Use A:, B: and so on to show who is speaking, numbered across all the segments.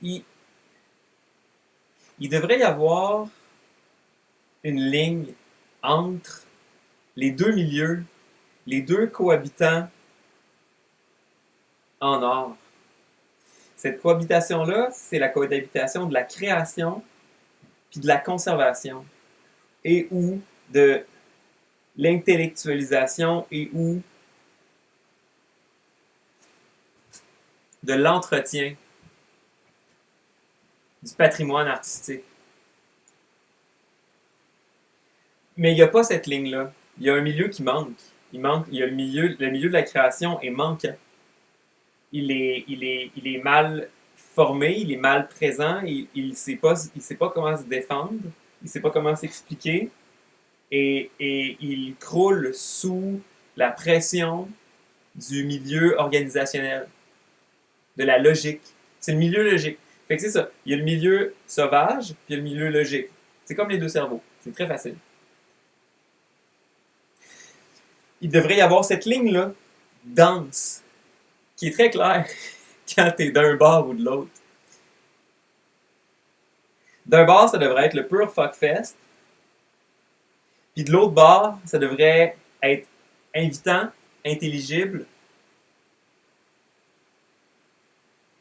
A: il, il devrait y avoir une ligne entre les deux milieux, les deux cohabitants en or. Cette cohabitation-là, c'est la cohabitation de la création puis de la conservation et ou de l'intellectualisation et ou de l'entretien du patrimoine artistique. Mais il n'y a pas cette ligne-là. Il y a un milieu qui manque. Il y a le milieu de la création est manquant. Il est mal formé, il est mal présent, il ne sait pas comment se défendre, il ne sait pas comment s'expliquer, et il croule sous la pression du milieu organisationnel, de la logique. C'est le milieu logique. Fait que c'est ça. Il y a le milieu sauvage, puis il y a le milieu logique. C'est comme les deux cerveaux. C'est très facile. Il devrait y avoir cette ligne-là, dense, qui est très claire quand tu es d'un bord ou de l'autre. D'un bord, ça devrait être le pur fuckfest, puis de l'autre bord, ça devrait être invitant, intelligible,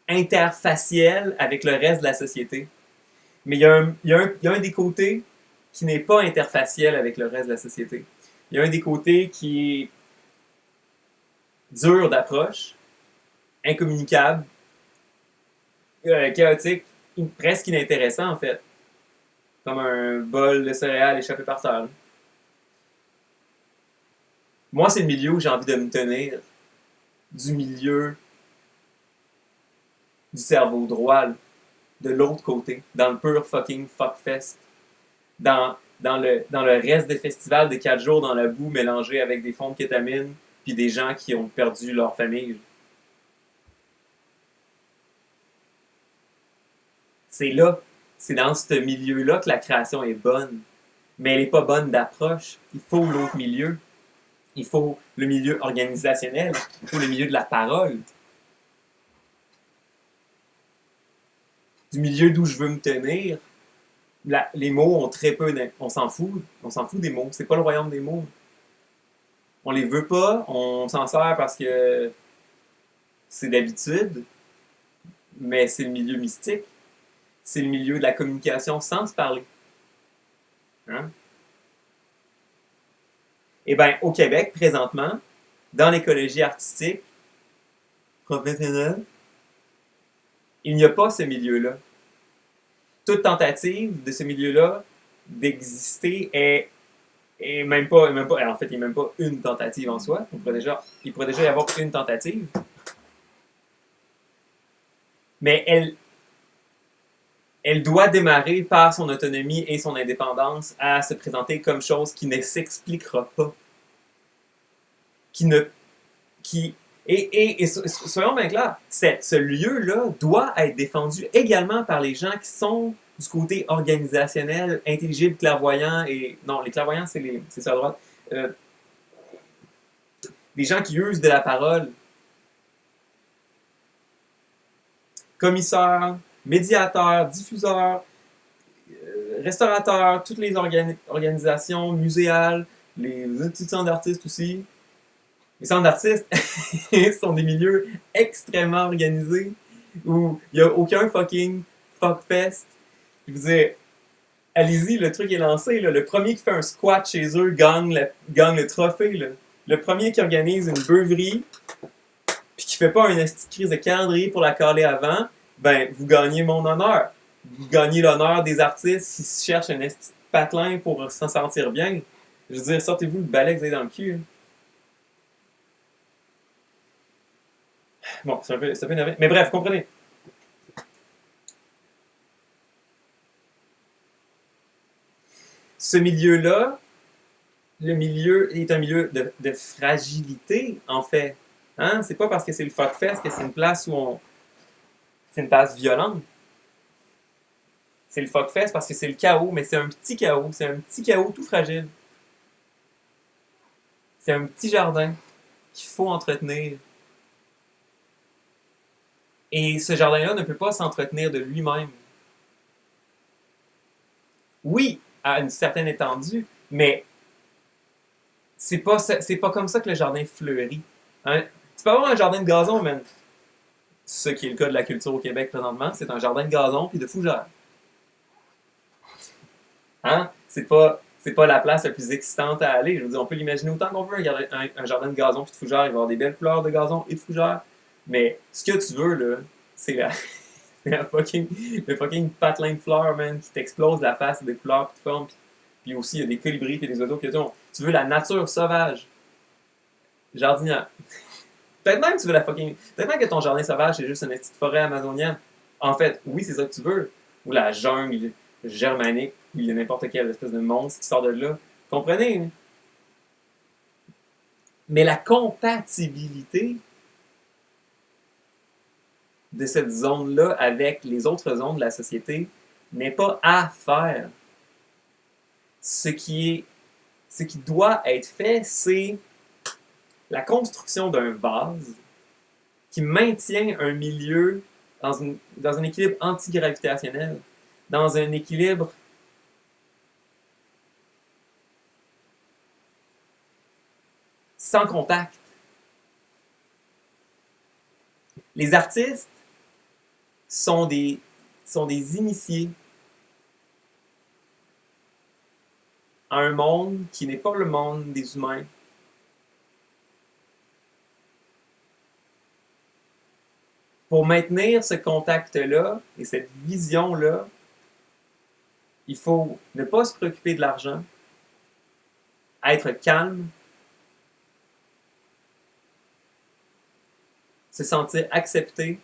A: interfaciel avec le reste de la société. Mais il y a un des côtés qui n'est pas interfaciel avec le reste de la société. Il y a un des côtés qui est dur d'approche, incommunicable, chaotique, presque inintéressant en fait. Comme un bol de céréales échappé par terre. Moi, c'est le milieu où j'ai envie de me tenir. Du milieu du cerveau droit, là, de l'autre côté, dans le pur fucking fuckfest. Dans le reste des festivals de 4 jours dans la boue mélangé avec des fonds de kétamine puis des gens qui ont perdu leur famille. C'est là, c'est dans ce milieu-là que la création est bonne. Mais elle n'est pas bonne d'approche. Il faut l'autre milieu. Il faut le milieu organisationnel. Il faut le milieu de la parole. Du milieu d'où je veux me tenir, les mots ont très peu on s'en fout. On s'en fout des mots. C'est pas le royaume des mots. On les veut pas. On s'en sert parce que c'est d'habitude. Mais c'est le milieu mystique. C'est le milieu de la communication sans se parler. Hein? Eh bien, au Québec, présentement, dans l'écologie artistique professionnelle, il n'y a pas ce milieu-là. Toute tentative de ce milieu-là d'exister est même pas, en fait, il n'est même pas une tentative en soi. Il pourrait déjà y avoir une tentative. Mais elle doit démarrer par son autonomie et son indépendance à se présenter comme chose qui ne s'expliquera pas. Qui ne. Qui, et soyons bien clairs, ce lieu-là doit être défendu également par les gens qui sont du côté organisationnel, intelligible, clairvoyant et. Non, les clairvoyants, c'est ça à droite. Des gens qui usent de la parole. Commissaires, médiateurs, diffuseurs, restaurateurs, toutes les organisations muséales, les petits centres d'artistes aussi. Les centres d'artistes sont des milieux extrêmement organisés où il n'y a aucun fucking fuckfest. Je vous dis, allez-y, le truc est lancé. Là. Le premier qui fait un squat chez eux gagne le trophée. Là. Le premier qui organise une beuverie puis qui fait pas une crise de calendrier pour la caler avant, ben, vous gagnez mon honneur. Vous gagnez l'honneur des artistes qui cherchent un esti patelin pour s'en sentir bien. Je veux dire, sortez-vous le balai que vous avez dans le cul. Hein. Bon, c'est un peu énervé. Mais bref, comprenez. Ce milieu-là, le milieu est un milieu de fragilité, en fait. Hein? C'est pas parce que c'est le fuckfest que c'est une place où on. C'est une place violente. C'est le fuckfest parce que c'est le chaos, mais c'est un petit chaos. C'est un petit chaos tout fragile. C'est un petit jardin qu'il faut entretenir. Et ce jardin-là ne peut pas s'entretenir de lui-même. Oui, à une certaine étendue, mais c'est pas comme ça que le jardin fleurit. Hein? Tu peux avoir un jardin de gazon, mais ce qui est le cas de la culture au Québec présentement, c'est un jardin de gazon puis de fougères. Hein? C'est pas la place la plus excitante à aller. Je veux dire, on peut l'imaginer autant qu'on veut, un jardin de gazon puis de fougères, il va y avoir des belles couleurs de gazon et de fougères. Mais ce que tu veux, là, c'est le fucking patelin de fleurs, man, qui t'explose la face, des couleurs, puis de formes. Puis aussi, il y a des colibris et des oiseaux que tu veux la nature sauvage. Jardinière. Peut-être même que tu veux la fucking. Peut-être même que ton jardin sauvage, c'est juste une petite forêt amazonienne. En fait, oui, c'est ça que tu veux. Ou la jungle germanique, où il y a n'importe quelle espèce de monstre qui sort de là. Comprenez? Hein? Mais la compatibilité de cette zone-là avec les autres zones de la société n'est pas à faire. Ce qui doit être fait, c'est la construction d'un vase qui maintient un milieu dans un équilibre antigravitationnel, dans un équilibre sans contact. Les artistes sont des initiés à un monde qui n'est pas le monde des humains. Pour maintenir ce contact-là et cette vision-là, il faut ne pas se préoccuper de l'argent, être calme, se sentir accepté,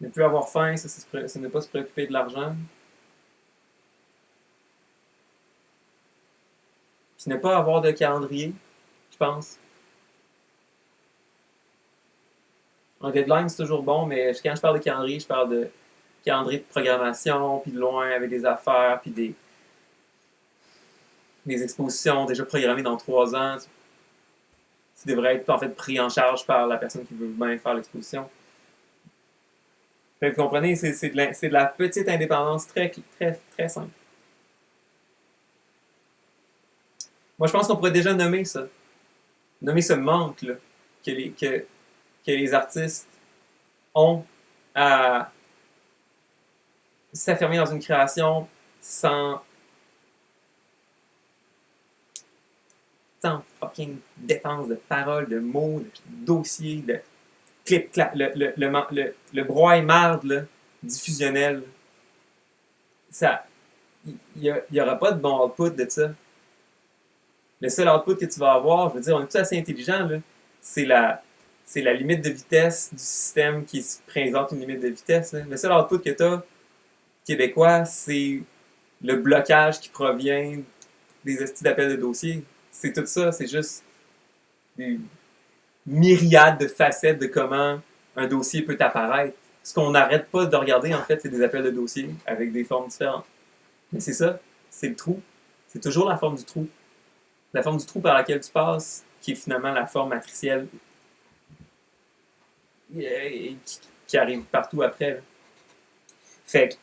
A: ne plus avoir faim, c'est ne pas se préoccuper de l'argent, puis ne pas avoir de calendrier, je pense. Un deadline, c'est toujours bon, mais quand je parle de calendrier, je parle de calendrier de programmation, puis de loin avec des affaires, puis des expositions déjà programmées dans 3 ans, qui devraient être en fait pris en charge par la personne qui veut bien faire l'exposition. Vous comprenez, c'est de la petite indépendance très, très, très simple. Moi, je pense qu'on pourrait déjà nommer ça. Nommer ce manque-là que les artistes ont à s'affirmer dans une création sans fucking défense de paroles, de mots, de dossiers, de clip-clap, le broie-marde diffusionnel. Ça, il n'y aura pas de bon output de ça. Le seul output que tu vas avoir, je veux dire, on est tous assez intelligents, là, c'est la limite de vitesse du système qui présente une limite de vitesse. Là. Le seul output que tu as, québécois, c'est le blocage qui provient des estis d'appels de dossier. C'est tout ça, c'est juste des myriades de facettes de comment un dossier peut apparaître. Ce qu'on n'arrête pas de regarder, en fait, c'est des appels de dossier avec des formes différentes. Mais c'est ça, c'est le trou. C'est toujours la forme du trou. La forme du trou par laquelle tu passes, qui est finalement la forme matricielle qui arrive partout après. Là. Fait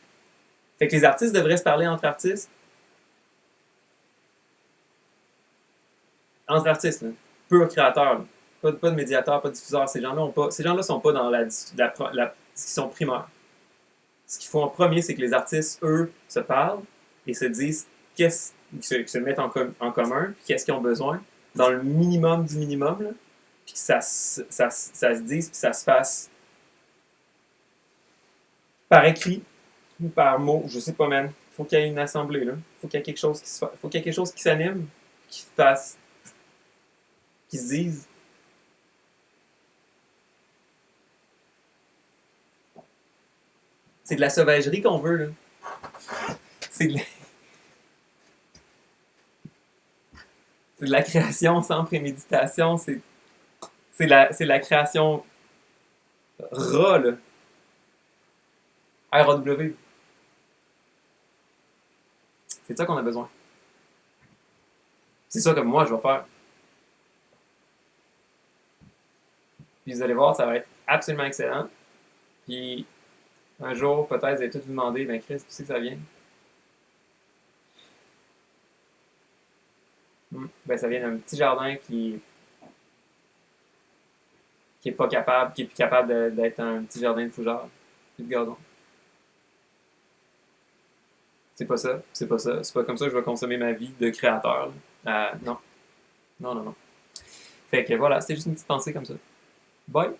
A: que les artistes devraient se parler entre artistes. Entre artistes, là. Pur créateurs. Pas de médiateurs, pas de diffuseurs. Ces gens-là sont pas dans la discussion primaire. Ce qu'il faut en premier, c'est que les artistes, eux, se parlent et se disent se mettent en commun, qu'est-ce qu'ils ont besoin, dans le minimum du minimum, là, puis que ça se dise, puis ça se fasse par écrit ou par mot, je sais pas, man. Faut qu'il y ait une assemblée, là. Faut qu'il y ait quelque chose faut qu'il y ait quelque chose qui s'anime, qui fasse, qui se dise. C'est de la sauvagerie qu'on veut, là. C'est de la création sans préméditation. C'est la création RAW, là. RAW. C'est ça qu'on a besoin. C'est ça que moi, je vais faire. Puis vous allez voir, ça va être absolument excellent. Puis un jour, peut-être, vous allez tous vous demander, ben Chris, tu sais que ça vient? Ben ça vient d'un petit jardin qui est pas capable, qui est plus capable d'être un petit jardin de fougères. Plus de gazon. C'est pas ça, c'est pas ça. C'est pas comme ça que je vais consommer ma vie de créateur. Non, non, non, non. Fait que voilà, c'était juste une petite pensée comme ça. Bye!